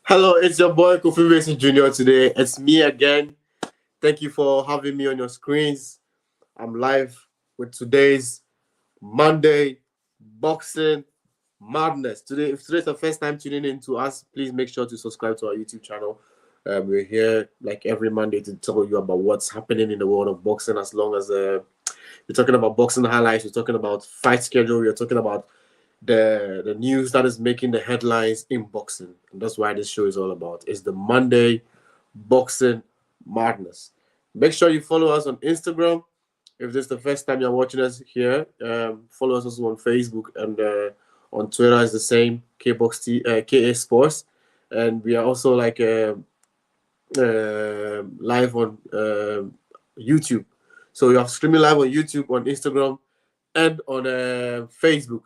Hello, it's your boy Kofi Racing Jr. Today. It's me again. Thank you for having me on your screens. I'm live with today's Monday boxing madness. If today's the first time tuning in to us, please make sure to subscribe to our YouTube channel. We're here like every Monday to tell you about what's happening in the world of boxing. As long as we're talking about boxing highlights, we're talking about fight schedule, we're talking about the news that is making the headlines in boxing. And that's why this show is all about. It's the Monday boxing madness. Make sure you follow us on Instagram. If this is the first time you're watching us here, follow us also on Facebook and on Twitter is the same KA Sports, and we are also like live on YouTube. So we are streaming live on YouTube, on Instagram, and on Facebook,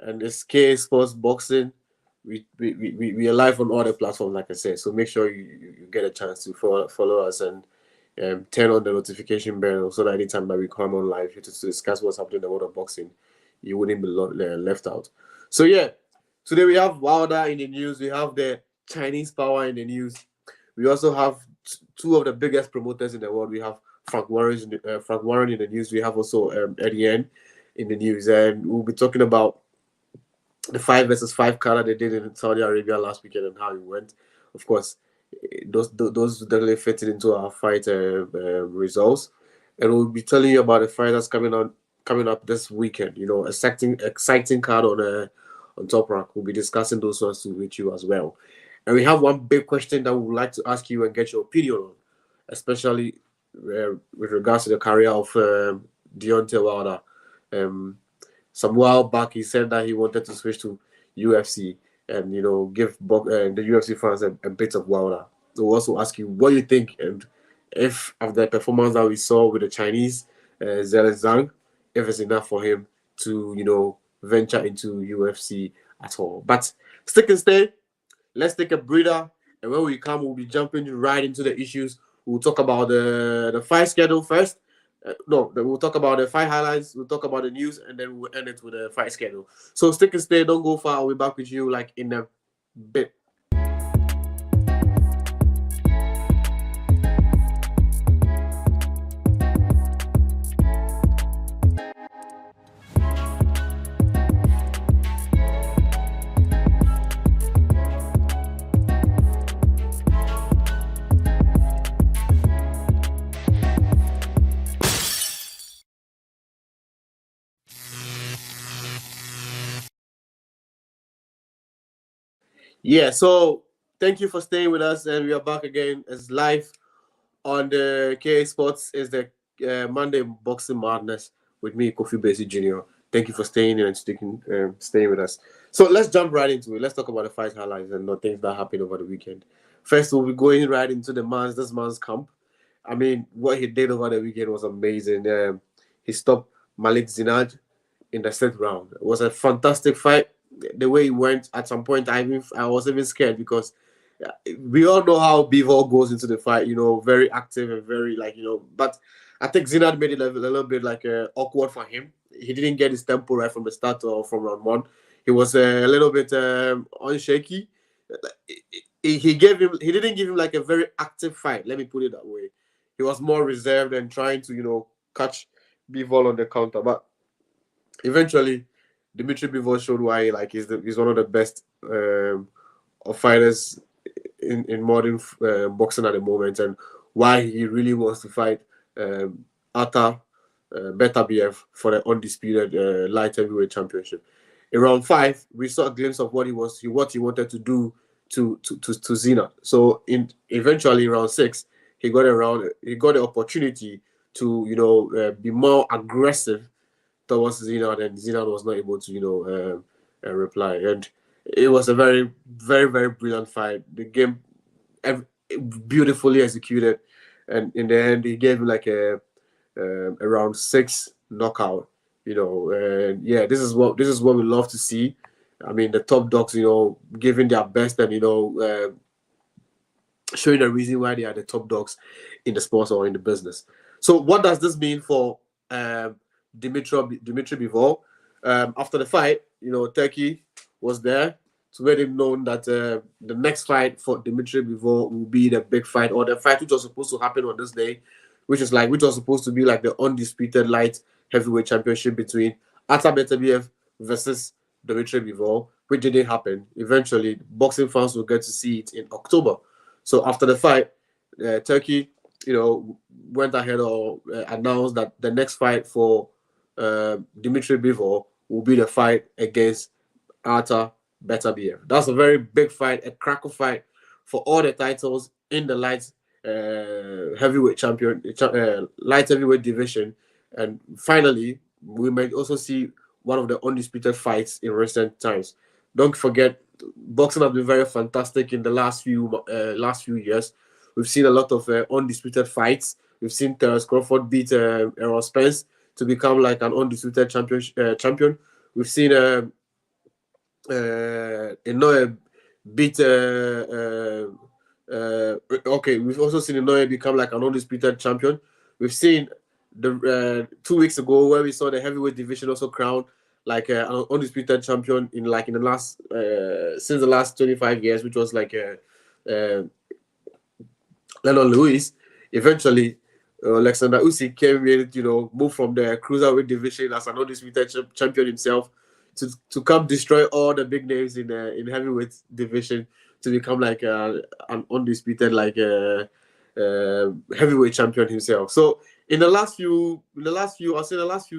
and it's KA Sports Boxing. We are live on all the platforms, like I said. So make sure you get a chance to follow us and turn on the notification bell so that anytime that we come on live to discuss what's happening in the world of boxing, you wouldn't be left out. So yeah, today we have Wilder in the news. We have the Chinese power in the news. We also have two of the biggest promoters in the world. We have Frank Warren in the news. We have also Eddie N in the news, and we'll be talking about the 5 versus 5 card that they did in Saudi Arabia last weekend and how it went. Of course, those definitely fit into our fight results, and we'll be telling you about the fighters coming up this weekend. You know, exciting card on Top Rank. We'll be discussing those ones with you as well. And we have one big question that we would like to ask you and get your opinion on, especially with regards to the career of Deontay Wilder. Some while back, he said that he wanted to switch to UFC and give the UFC fans a bit of Wilder. So we'll also ask you what you think and if after the performance that we saw with the Chinese Zhang Zhang, if it's enough for him to venture into UFC at all. But stick and stay. Let's take a breather, and when we come, we'll be jumping right into the issues. We'll talk about the fight schedule first. We'll talk about the fight highlights. We'll talk about the news, and then we'll end it with the fight schedule. So stick and stay. Don't go far. I'll be back with you like in a bit. Yeah, so thank you for staying with us, and we are back again as live on the KA Sports is the Monday Boxing Madness with me, Kofi Basi Jr. Thank you for staying in and staying with us. So let's jump right into it. Let's talk about the fight highlights and the things that happened over the weekend. First, we'll be going right into this man's camp. I mean, what he did over the weekend was amazing. He stopped Malik Zinaj in the 6th round. It was a fantastic fight. The way he went, at some point, I was even scared because we all know how Bivol goes into the fight. Very active and very But I think Zinad made it a little bit awkward for him. He didn't get his tempo right from the start or from round one. He was a little bit unshaky. He didn't give him like a very active fight. Let me put it that way. He was more reserved and trying to catch Bivol on the counter. But eventually, Dimitri Bivol showed why he's one of the best of fighters in modern boxing at the moment, and why he really wants to fight Arthur Beterbiev for the undisputed light heavyweight championship. In round 5, we saw a glimpse of what he wanted to do to Zina. So eventually in round 6, he got the opportunity to be more aggressive towards Zina, and Zina was not able to reply. And it was a very, very, very brilliant fight. The game beautifully executed, and in the end, he gave him like a round 6 knockout. And yeah, this is what we love to see. I mean, the top dogs, giving their best and showing the reason why they are the top dogs in the sports or in the business. So, what does this mean for Dimitri Bivol? After the fight, Turkey was there. to make it known that the next fight for Dimitri Bivol will be the big fight, or the fight which was supposed to happen on this day, which was supposed to be like the undisputed light heavyweight championship between Artur Beterbiev versus Dimitri Bivol, which didn't happen. Eventually, boxing fans will get to see it in October. So after the fight, Turkey, went ahead or announced that the next fight for Dimitri Bivol will be the fight against Artur Beterbiev. That's a very big fight, a cracker fight for all the titles in the light light heavyweight division. And finally, we might also see one of the undisputed fights in recent times. Don't forget, boxing has been very fantastic in the last few years. We've seen a lot of undisputed fights. We've seen Terence Crawford beat Errol Spence to become like an undisputed champion. We've seen Inoue beat. We've also seen Inoue become like an undisputed champion. We've seen the 2 weeks ago where we saw the heavyweight division also crowned like an undisputed champion in the last since the last 25 years, which was like Leonard Lewis. Eventually, Alexander Usyk came in, moved from the cruiserweight division as an undisputed champion himself to come destroy all the big names in heavyweight division to become like an undisputed heavyweight champion himself. So in the last few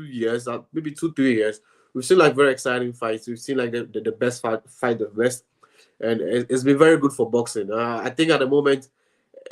years, maybe 2-3 years, we've seen like very exciting fights. We've seen like the best fight the best, and it's been very good for boxing. I think at the moment,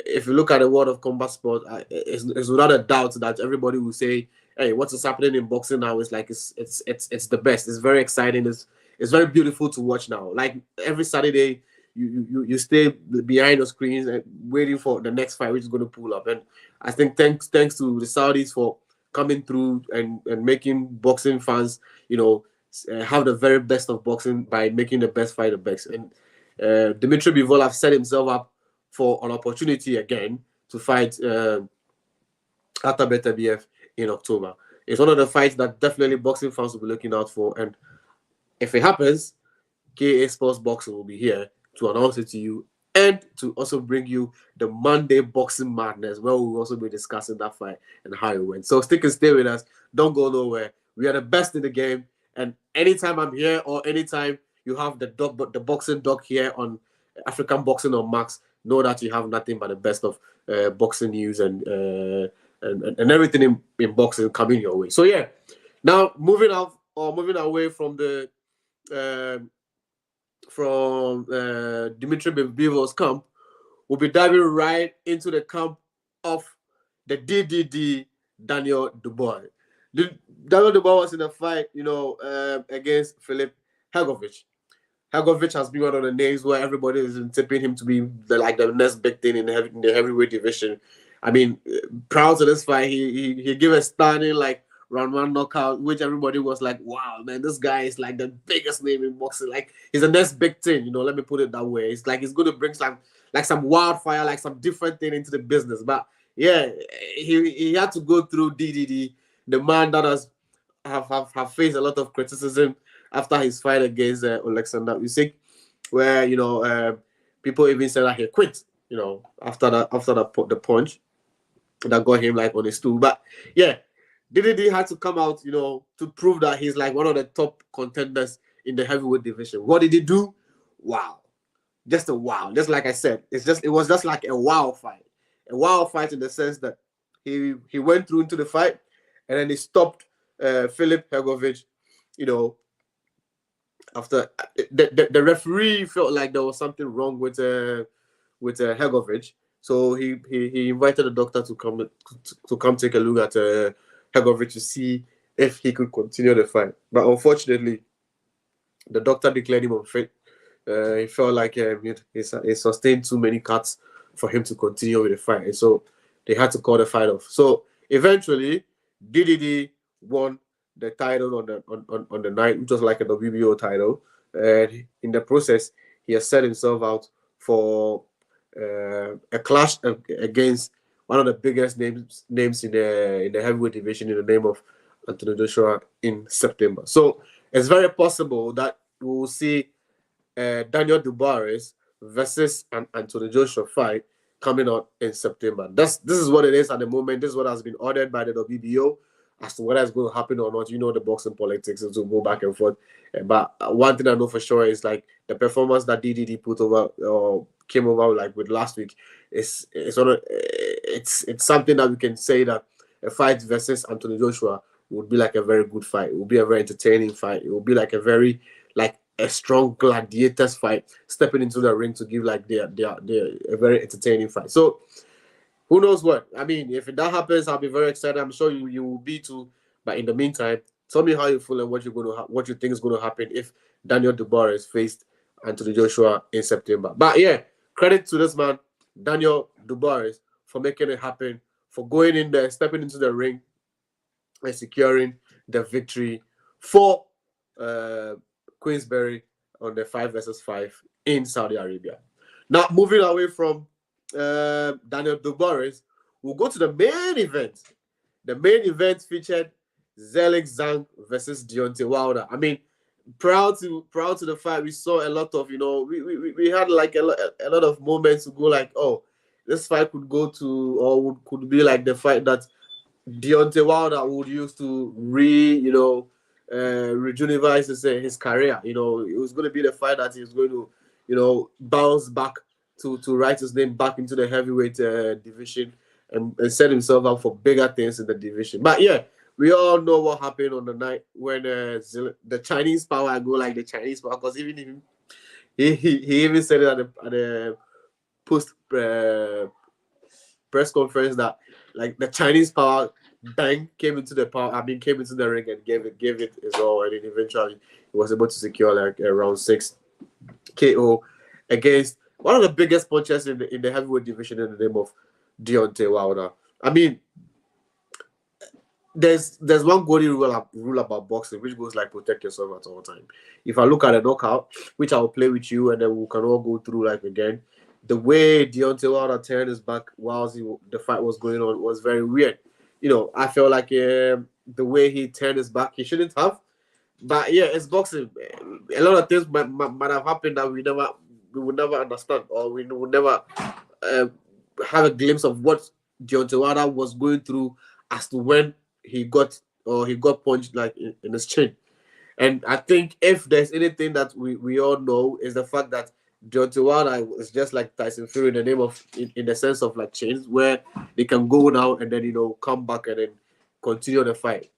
if you look at the world of combat sport, it's without a doubt that everybody will say, "Hey, what is happening in boxing now is like it's the best. It's very exciting. It's very beautiful to watch now. Like every Saturday, you stay behind the screens and waiting for the next fight which is going to pull up. And I think thanks to the Saudis for coming through and making boxing fans, have the very best of boxing by making the best fight the best. And Dimitri Bivol have set himself up for an opportunity again to fight Artur Beterbiev in October. It's one of the fights that definitely boxing fans will be looking out for. And if it happens, KASPORTS Boxing will be here to announce it to you and to also bring you the Monday Boxing Madness, where we'll also be discussing that fight and how it went. So stick and stay with us. Don't go nowhere. We are the best in the game. And anytime I'm here or anytime you have the boxing doc here on African Boxing on Max, know that you have nothing but the best of boxing news and everything in boxing coming your way. So yeah, now moving away from the Dimitri Bivol's camp, we'll be diving right into the camp of the DDD Daniel Dubois. Daniel Dubois was in a fight, against Filip Hrgović. Hrgović has been one of the names where everybody is tipping him to be the next big thing in the heavyweight division. I mean, proud to this fight, he gave a stunning round one knockout, which everybody was like, wow, man, this guy is like the biggest name in boxing. Like, he's the next big thing, let me put it that way. It's like he's going to bring some wildfire, like some different thing into the business. But yeah, he had to go through DDD, the man that has have faced a lot of criticism after his fight against Alexander Usyk, where people even said that he quit, after the punch that got him on his stool. But yeah, DDD had to come out, to prove that he's like one of the top contenders in the heavyweight division. What did he do? Wow, just a wow. Just like I said, it was just like a wow fight in the sense that he went through into the fight and then he stopped Filip Hrgović, after the referee felt like there was something wrong with Hrgović, so he invited the doctor to come take a look at Hrgović to see if he could continue the fight. But unfortunately, the doctor declared him unfit. He felt like he sustained too many cuts for him to continue with the fight, and so they had to call the fight off. So eventually, DDD won the title on the night, which was like a WBO title. And in the process, he has set himself out for a clash against one of the biggest names in the heavyweight division, in the name of Anthony Joshua, in September. So it's very possible that we will see Daniel Dubois versus an Anthony Joshua fight coming out in September. This is what it is at the moment. This is what has been ordered by the WBO. As to whether it's going to happen or not, you know the boxing politics is to go back and forth. But one thing I know for sure is like the performance that DDD put over or came over like with last week is it's something that we can say that a fight versus Anthony Joshua would be like a very good fight. It would be a very entertaining fight. It would be like a very like a strong gladiators fight stepping into the ring to give like their a very entertaining fight. So who knows what? I mean, if that happens, I'll be very excited. I'm sure you will be too. But in the meantime, tell me how you feel and what you think is going to happen if Daniel Dubois faced Anthony Joshua in September. But yeah, credit to this man, Daniel Dubois, for making it happen, for going in there, stepping into the ring, and securing the victory for Queensberry on the 5 versus 5 in Saudi Arabia. Now, moving away from Daniel Dubois, we'll go to the main event. The main event featured Zelig Zhang versus Deontay Wilder. I mean, proud to the fight, we saw a lot of, we had like a lot of moments to go like, oh, this fight could go to, or could be like the fight that Deontay Wilder would use to rejuvenate his career. It was going to be the fight that he was going to, bounce back to write his name back into the heavyweight division and set himself up for bigger things in the division. But yeah, we all know what happened on the night when the Chinese power, I go like the Chinese power, because even he even said it at the post press conference that like the Chinese power came into the ring and gave it his all, and then eventually he was able to secure like a round 6 KO against one of the biggest punchers in the heavyweight division in the name of Deontay Wilder. I mean, there's one golden rule about boxing, which goes like protect yourself at all time. If I look at a knockout, which I will play with you, and then we can all go through like again, the way Deontay Wilder turned his back while the fight was going on was very weird. I felt like the way he turned his back, he shouldn't have. But yeah, it's boxing. A lot of things might have happened that we would never understand, or we would never have a glimpse of what Deontay Wilder was going through as to when he got punched like in his chin. And I think if there's anything that we all know is the fact that Deontay Wilder is just like Tyson Fury in the sense of like chains, where they can go now and then come back and then continue the fight.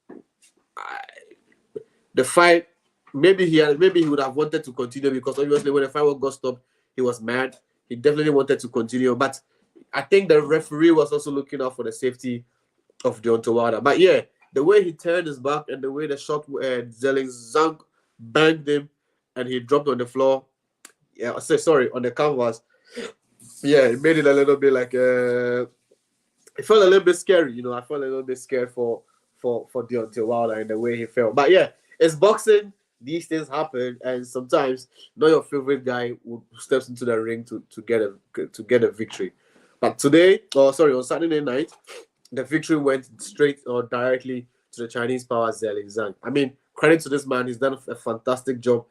The fight, maybe he would have wanted to continue, because obviously when the fight got stopped, he was mad. He definitely wanted to continue, but I think the referee was also looking out for the safety of Deontay Wilder. But yeah, the way he turned his back and the way the shot Zelig Zhang banged him and he dropped on the floor. Yeah, on the canvas. Yeah, it made it a little bit like it felt a little bit scary. I felt a little bit scared for Deontay Wilder and the way he felt. But yeah, it's boxing. These things happen, and sometimes not your favorite guy who steps into the ring to get a victory. But on Saturday night, the victory went straight or directly to the Chinese power Zelig Zhang. I mean, credit to this man. He's done a fantastic job.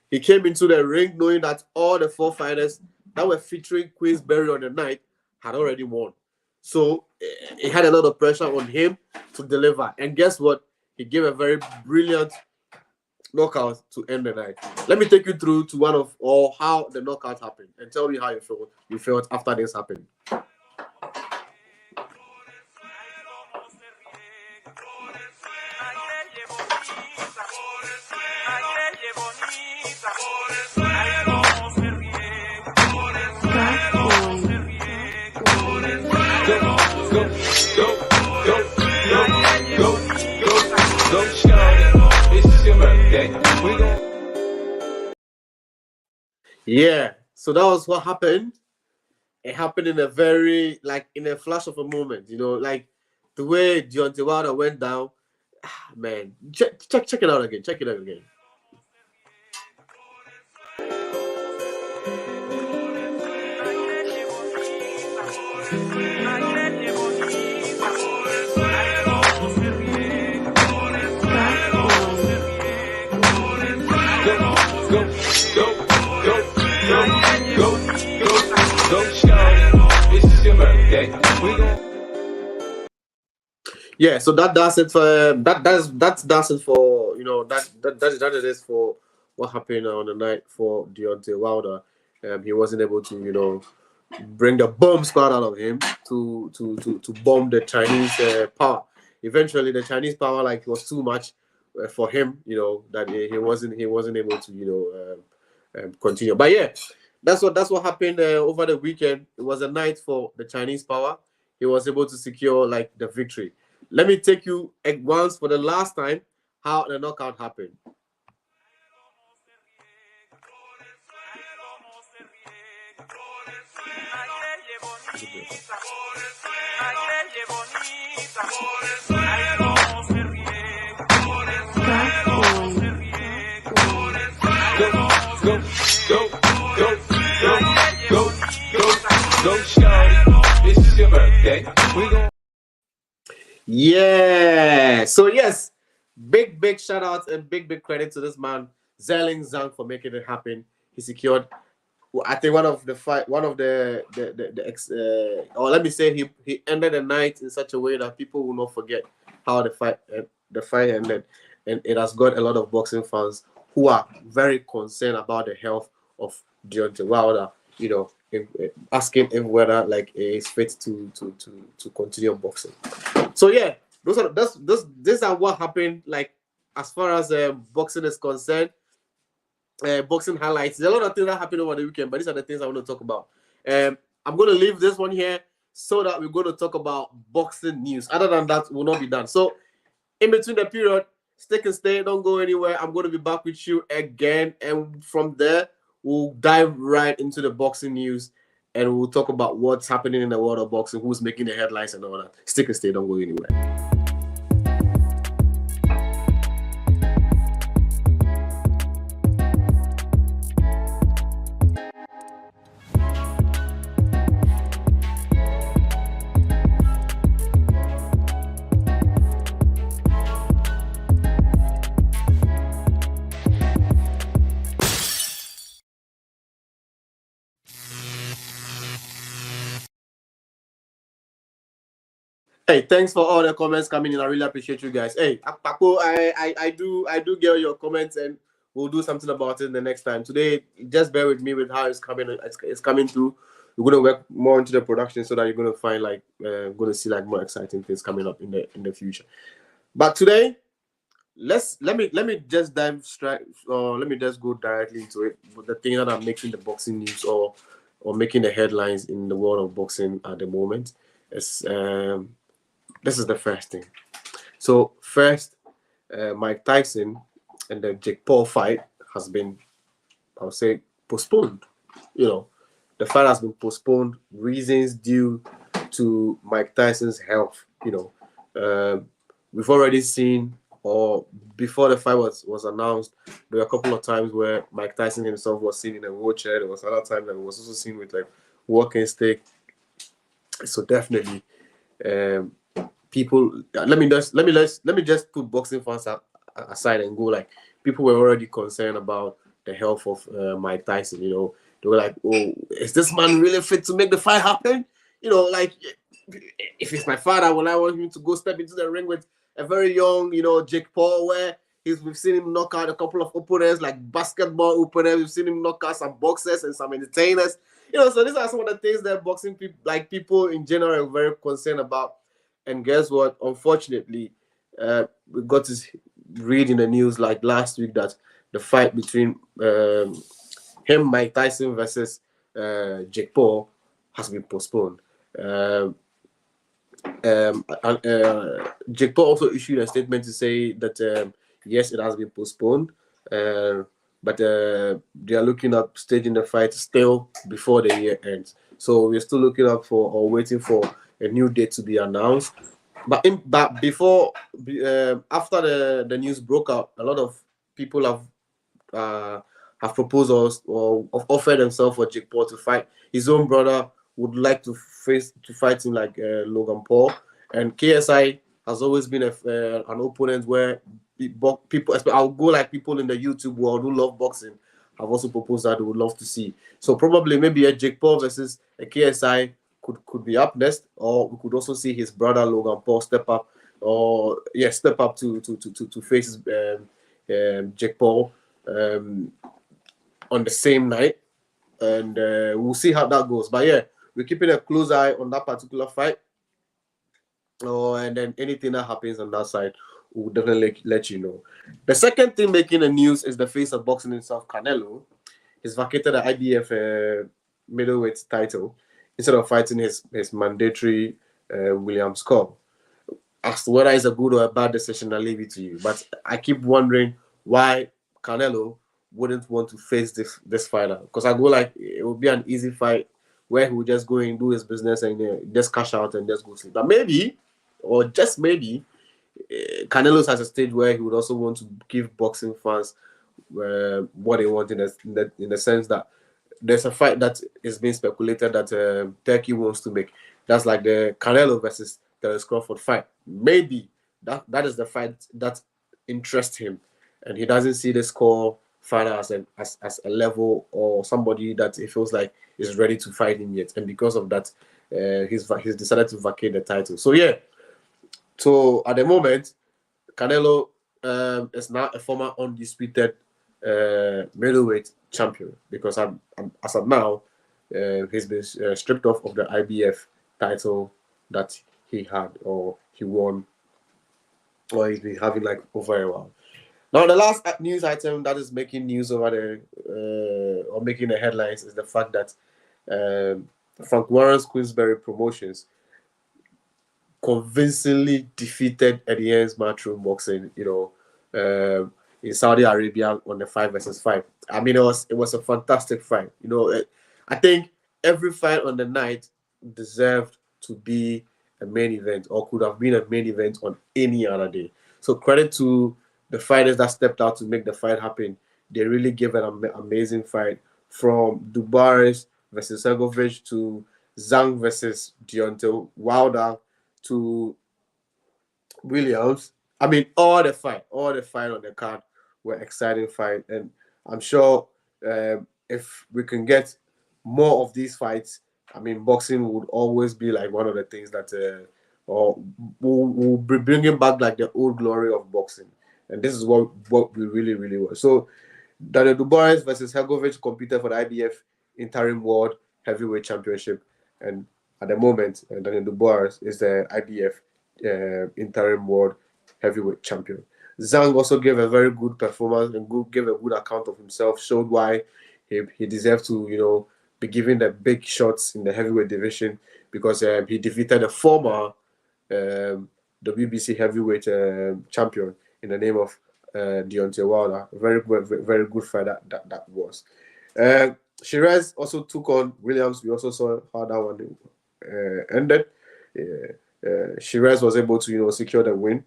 He came into the ring knowing that all the 4 fighters that were featuring Queensberry on the night had already won. So it had a lot of pressure on him to deliver. And guess what? He gave a very brilliant knockout to end the night. Let me take you through to how the knockout happened and tell me how you felt after this happened. Yeah, so that was what happened. It happened in a flash of a moment, like the way Deontay Wilder went down. Man, check it out again. Check it out again. shorty, this is your birthday. We gon' Yeah, so that does it for that's it for that it is for what happened on the night for Deontay Wilder. He wasn't able to bring the bomb squad out of him to bomb the Chinese power. Eventually, the Chinese power was too much for him. That he wasn't able to continue. But yeah, that's what happened over the weekend. It was a night for the Chinese power. He was able to secure the victory. Let me take you once for the last time how the knockout happened. go, shorty, this is your birthday. We gon' Yeah. So yes, big shout out and big credit to this man, Zerling Zhang, for making it happen. He secured, I think, one of or let me say, he ended the night in such a way that people will not forget how the fight ended, and it has got a lot of boxing fans who are very concerned about the health of Deontay Wilder. Asking him whether he is fit to continue boxing. So yeah, these are what happened. As far as boxing is concerned, boxing highlights. There's a lot of things that happened over the weekend, but these are the things I want to talk about. I'm going to leave this one here so that we're going to talk about boxing news. Other than that, we'll not be done. So in between the period, stick and stay. Don't go anywhere. I'm going to be back with you again, and from there we'll dive right into the boxing news, and we'll talk about what's happening in the world of boxing, who's making the headlines and all that. Stick and stay. Don't go anywhere. Hey, thanks for all the comments coming in. I really appreciate you guys. Hey, Paco, I do get your comments, and we'll do something about it the next time. Today, just bear with me with how it's coming. It's coming through. We're gonna work more into the production so that you're gonna find gonna see more exciting things coming up in the future. But today, let me just dive straight, or let me just go directly into it. With the thing that are making the boxing news or making the headlines in the world of boxing at the moment is this is the first thing. So first, Mike Tyson and the Jake Paul fight has been, I would say, postponed. The fight has been postponed. Reasons due to Mike Tyson's health. We've already seen, or before the fight was announced, there were a couple of times where Mike Tyson himself was seen in a wheelchair. There was another time that he was also seen with walking stick. So definitely, people. Let me just put boxing fans aside and go. People were already concerned about the health of Mike Tyson. They were like, "Oh, is this man really fit to make the fight happen?" If it's my father, will I want him to go step into the ring with a very young, Jake Paul, where we've seen him knock out a couple of opponents, like basketball opponents. We've seen him knock out some boxers and some entertainers. So these are some of the things that boxing people in general are very concerned about. And guess what? Unfortunately, we got to read in the news last week that the fight between Mike Tyson versus Jake Paul has been postponed. Jake Paul also issued a statement to say that yes, it has been postponed, but they are looking at staging the fight still before the year ends. So we're still looking up for or waiting for a new date to be announced. But before, after the news broke out, a lot of people have proposed or offered themselves for Jake Paul to fight. His own brother would like to fight him Logan Paul, and KSI has always been an opponent where people, I'll go people in the YouTube world who love boxing, have also proposed that they would love to see. So probably maybe a Jake Paul versus a KSI could be up next, or we could also see his brother Logan Paul step up, or step up to face Jake Paul on the same night, and we'll see how that goes. But yeah, we're keeping a close eye on that particular fight. Oh, and then anything that happens on that side, we'll definitely let you know. The second thing making the news is the face of boxing himself, Canelo. He's vacated the IBF middleweight title instead of fighting his mandatory Williams Cup. As to whether it's a good or a bad decision, I'll leave it to you. But I keep wondering why Canelo wouldn't want to face this fighter. Because I go like, it would be an easy fight where he would just go and do his business and just cash out and just go sleep. But maybe, or just maybe, Canelo's at a stage where he would also want to give boxing fans what they want in the sense that there's a fight that is being speculated that Turkey wants to make. That's like the Canelo versus Terence Crawford fight. Maybe that is the fight that interests him, and he doesn't see this core fighter as a level or somebody that he feels like is ready to fight him yet. And because of that, he's decided to vacate the title. So yeah. So at the moment, Canelo is now a former undisputed middleweight champion because as of now, he's been stripped off of the IBF title that he had or he won, or he's been having like over a while. Now, the last news item that is making news over there or making the headlines is the fact that Frank Warren's Queensberry Promotions convincingly defeated Eddie Hearn's Matchroom Boxing, in Saudi Arabia on the 5 versus 5. I mean, it was a fantastic fight. I think every fight on the night deserved to be a main event or could have been a main event on any other day. So credit to the fighters that stepped out to make the fight happen. They really gave an amazing fight, from Dubaris versus Sergovich to Zhang versus Deontay Wilder to Williams. I mean, all the fight on the card were exciting fight, and I'm sure if we can get more of these fights, I mean, boxing would always be like one of the things that or will be bringing back like the old glory of boxing, and this is what we really, really want. So, Daniel Dubois versus Helgovic competed for the IBF Interim World Heavyweight Championship, and at the moment, Daniel Dubois is the IBF Interim World Heavyweight Champion. Zhang also gave a very good performance and gave a good account of himself, showed why he deserved to, be given the big shots in the heavyweight division, because he defeated a former WBC heavyweight champion in the name of Deontay Wilder. Very, very good fight that was. Shiraz also took on Williams. We also saw how that one ended. Shiraz was able to, secure the win,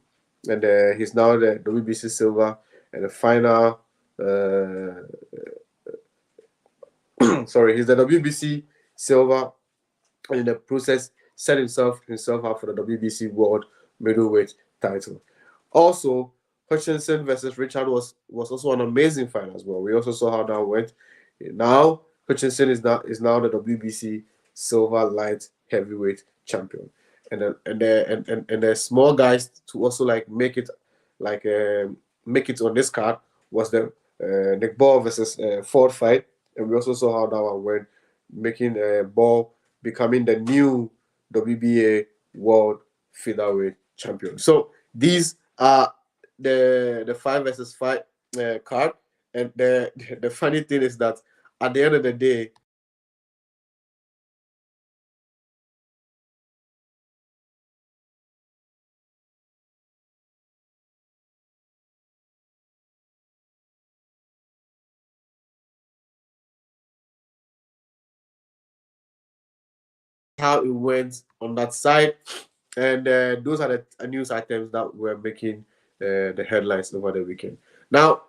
and he's now the WBC silver and the final. He's the WBC silver, and in the process set himself up for the WBC World Middleweight title. Also, Hutchinson versus Richard was also an amazing fight as well. We also saw how that went. Now Hutchinson is now the WBC silver light heavyweight champion, and the small guys to also make it on this card was the Nick Ball versus Ford fight, and we also saw how that one went, making Ball becoming the new WBA World Featherweight champion. So these are the 5 versus 5 card, and the funny thing is that at the end of the day, how it went on that side, and those are the news items that were making the headlines over the weekend. Now,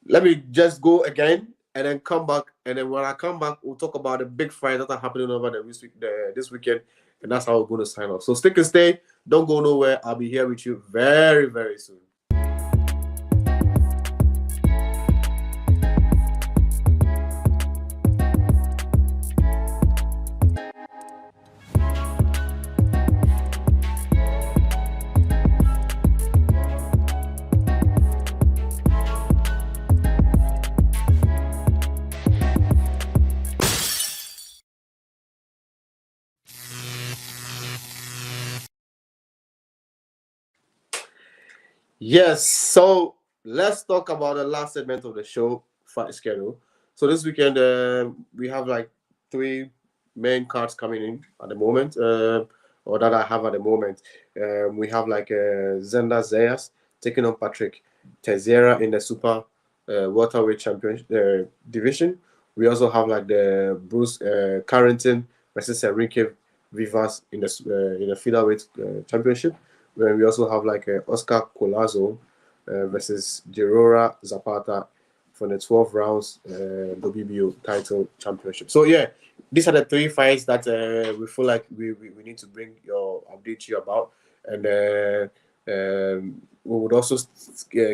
let me just go again and then come back, and then when I come back, we'll talk about the big fights that are happening over this weekend, and that's how we're going to sign off. So stick and stay, don't go nowhere. I'll be here with you very, very soon. Yes, so let's talk about the last segment of the show, fight schedule. So this weekend, we have like three main cards coming in at the moment, or that I have at the moment. We have like Zenda Zayas taking on Patrick Teixeira in the super welterweight championship division. We also have like the Bruce Carrington versus Enrique Vivas in the featherweight championship. Where we also have like Oscar Colazo versus Gerora Zapata for the 12 rounds WBO title championship. So yeah, these are the three fights that we feel like we need to bring your update to you about, and we would also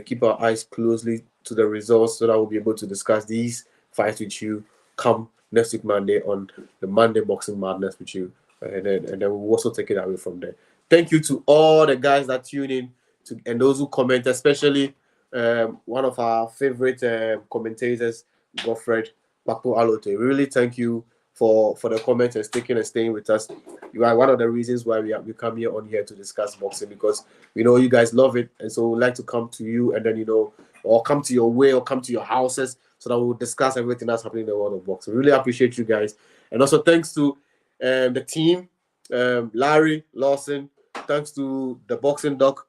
keep our eyes closely to the results so that we'll be able to discuss these fights with you come next week Monday on the Monday Boxing Madness with you, and then we'll also take it away from there. Thank you to all the guys that tune in to and those who comment, especially one of our favorite commentators, Godfred Papo Alote. Really thank you for the comments and sticking and staying with us. You are one of the reasons why we come here on here to discuss boxing, because we know you guys love it, and so we like to come to you and then or come to your way or come to your houses so that we'll discuss everything that's happening in the world of boxing. Really appreciate you guys, and also thanks to the team, Larry Lawson. Thanks to the boxing doc,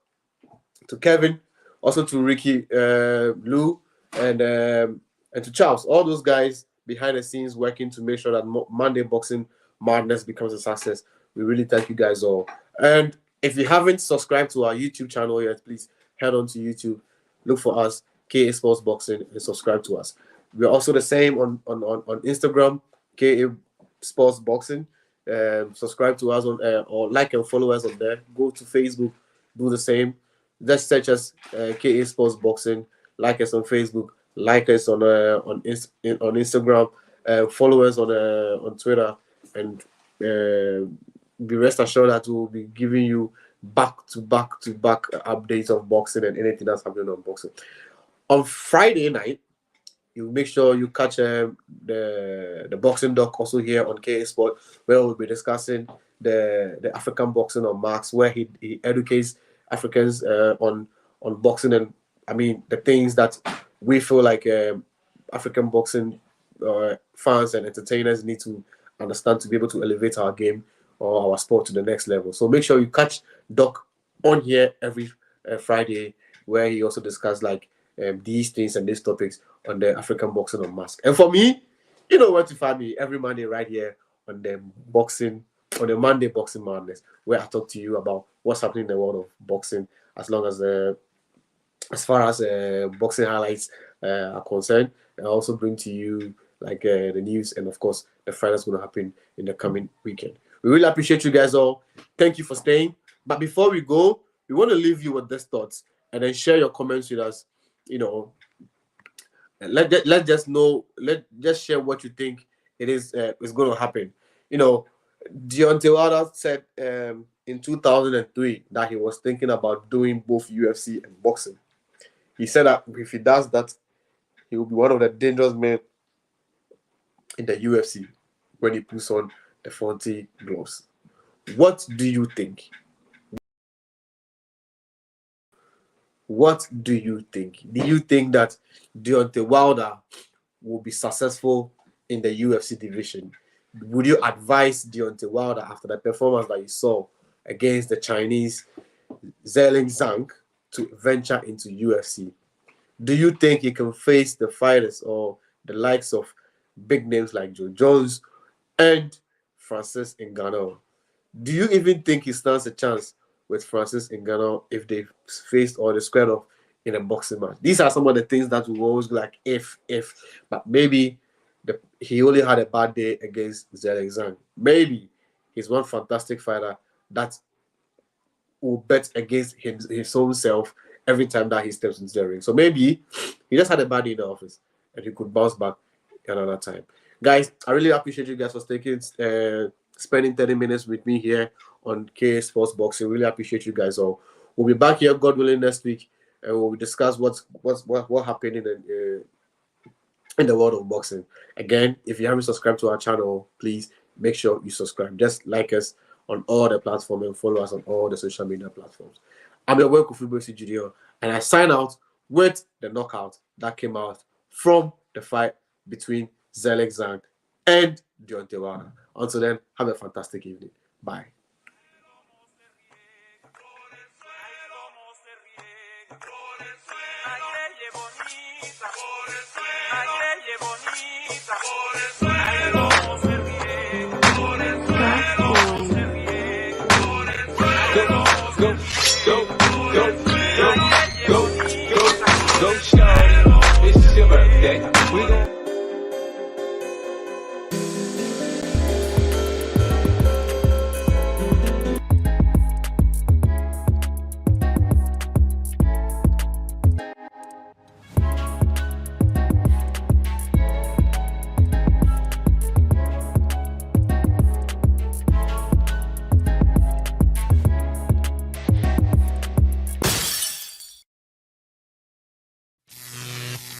to Kevin, also to Ricky, Lou, and to Charles. All those guys behind the scenes working to make sure that Monday Boxing Madness becomes a success. We really thank you guys all. And if you haven't subscribed to our YouTube channel yet, please head on to YouTube, look for us, KA Sports Boxing, and subscribe to us. We're also the same on Instagram, KA Sports Boxing. Subscribe to us on or like and follow us on there. Go to Facebook, do the same. Just search us KA Sports Boxing. Like us on Facebook. Like us on Instagram. Follow us on Twitter, and be rest assured that we'll be giving you back to back to back updates of boxing and anything that's happening on boxing. On Friday night, you make sure you catch the boxing doc also here on KA Sport, where we'll be discussing the African boxing on Max, where he educates Africans on boxing, and I mean the things that we feel like African boxing fans and entertainers need to understand to be able to elevate our game or our sport to the next level. So make sure you catch Doc on here every Friday, where he also discusses like these things and these topics on the African boxing on mask. And for me, you know where to find me every Monday right here on the Monday Boxing Madness, where I talk to you about what's happening in the world of boxing, as far as boxing highlights are concerned. I also bring to you like the news and of course the fight that's going to happen in the coming weekend. We really appreciate you guys all. Thank you for staying. But before we go, we want to leave you with these thoughts and then share your comments with us. Let just share what you think it is going to happen. Deontay Wilder said in 2003 that he was thinking about doing both UFC and boxing. He said that if he does that, he will be one of the dangerous men in the UFC when he puts on the 40 gloves. What do you think? What do you think? Do you think that Deontay Wilder will be successful in the UFC division? Would you advise Deontay Wilder after the performance that you saw against the Chinese Zhang Zhang to venture into UFC? Do you think he can face the fighters or the likes of big names like Joe Jones and Francis Ngannou? Do you even think he stands a chance with Francis Ngannou if they faced or they squared off in a boxing match? These are some of the things that we always be like if, but maybe he only had a bad day against Zhang Zhang. Maybe he's one fantastic fighter that will bet against his own self every time that he steps into the ring. So maybe he just had a bad day in the office and he could bounce back another time. Guys, I really appreciate you guys for spending 30 minutes with me here on KA Sports Boxing. Really appreciate you guys all. We'll be back here, God willing, next week, and we'll discuss what happened in the world of boxing. Again, if you haven't subscribed to our channel, please make sure you subscribe. Just like us on all the platforms and follow us on all the social media platforms. I'm your work with Junior. And I sign out with the knockout that came out from the fight between Zelig Zhang and Deontay Wilder. Until then, have a fantastic evening. Bye. Bonita, bonita.